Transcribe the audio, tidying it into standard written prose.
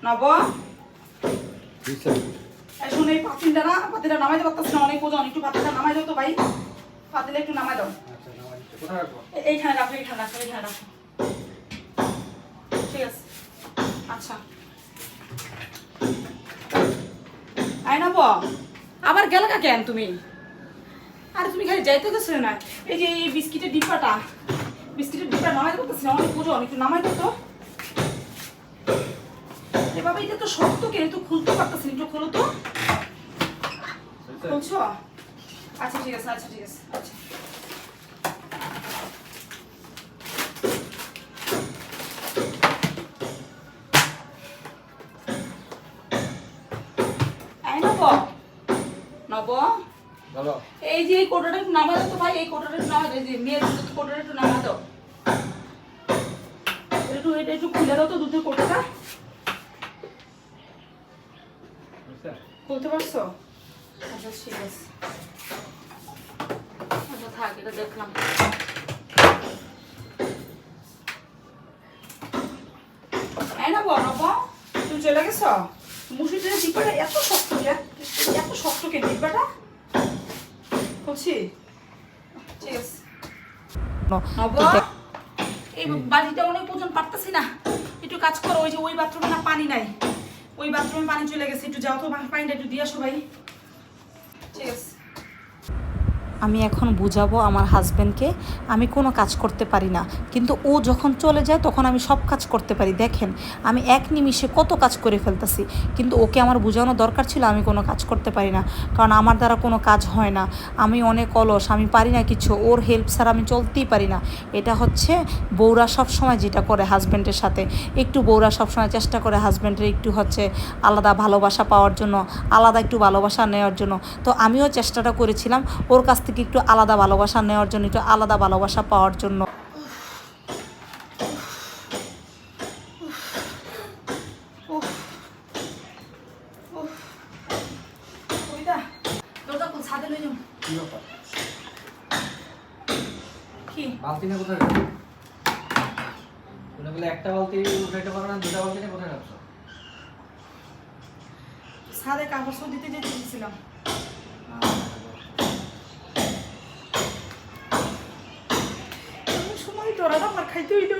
নব শুনে এই পাতিলটা নামাইতে পারতাস না, অনেক ওজন, একটু পাতিলটা নামাই দাও তো ভাই, পাতিলে একটু নামাই দাও। এইখানে রাখো, এইখানে রাখো, এইখানে রাখো, ঠিক আছে। আচ্ছা আই নব, আবার গেল কেন তুমি? আরে তুমি খালি যাইতে গেছো না, এই যে এই বিস্কিটের ডিব্বাটা নামাইতে পারতাস না, অনেক ওজন, একটু নামাই দাও তো। বাবা এটা তো শক্ত, কেন তো খুলতে পারতাছি, একটু খোলো তো। খুলছো? আচ্ছা ঠিক আছে, আচ্ছা ঠিক আছে, আচ্ছা এই নব, নব বলো। এই যে এই কোটাটা একটু নামা দাও তো ভাই, এই কোটাটা একটু নামা দাও, এই যে মেয়ের দুধ কোটাটা একটু নামা দাও, এটা একটু খুলে দাও তো দুধের কোটাটা। খুলতে পারছো? আচ্ছা ঠিক আছে, আচ্ছা থাক, এটা দেখলাম। এই না নব, তুমি চলে গেছো? মুসুরির ডিব্বাটা এত শক্ত, এত শক্ত কে ডিব্বাটা? বলছি ঠিক আছে নব, এই বাড়িটা অনেক ওজন, পারতেছি না, একটু কাজ করো। ওই যে ওই বাথরুমে না পানি নাই, ওই বাথরুমে পানি চলে গেছে, একটু যাও তো পানিটা একটু দিয়ে আসো ভাই, ঠিক আছে। আমি এখন বুঝাবো আমার হাজব্যান্ডকে আমি কোনো কাজ করতে পারি না, কিন্তু ও যখন চলে যায় তখন আমি সব কাজ করতে পারি। দেখেন আমি এক নিমিষে কত কাজ করে ফেলতেছি, কিন্তু ওকে আমার বোঝানো দরকার ছিল আমি কোনো কাজ করতে পারি না, কারণ আমার দ্বারা কোনো কাজ হয় না, আমি অনেক অলস, আমি পারি না কিছু, ওর হেল্প ছাড়া আমি চলতেই পারি না। এটা হচ্ছে বউরা সব সময় যেটা করে হাজব্যান্ডের সাথে, একটু বউরা সবসময় চেষ্টা করে হাজব্যান্ডের একটু হচ্ছে আলাদা ভালোবাসা পাওয়ার জন্য, আলাদা একটু ভালোবাসা নেওয়ার জন্য। তো আমিও চেষ্টাটা করেছিলাম ওর কাছ থেকে একটু আলাদা ভালোবাসা নেওয়ার জন্য, একটু আলাদা ভালোবাসা পাওয়ার জন্য। বালতি না কোথায় রাখছো? তুমি বলে একটা বালতি উঠাইতে পারো না, দুটো বালতি না কোথায় রাখছো? ছাদে কাগজ দিতে যেতেছিলাম। সময় তোরা আমার খাইতে হইল।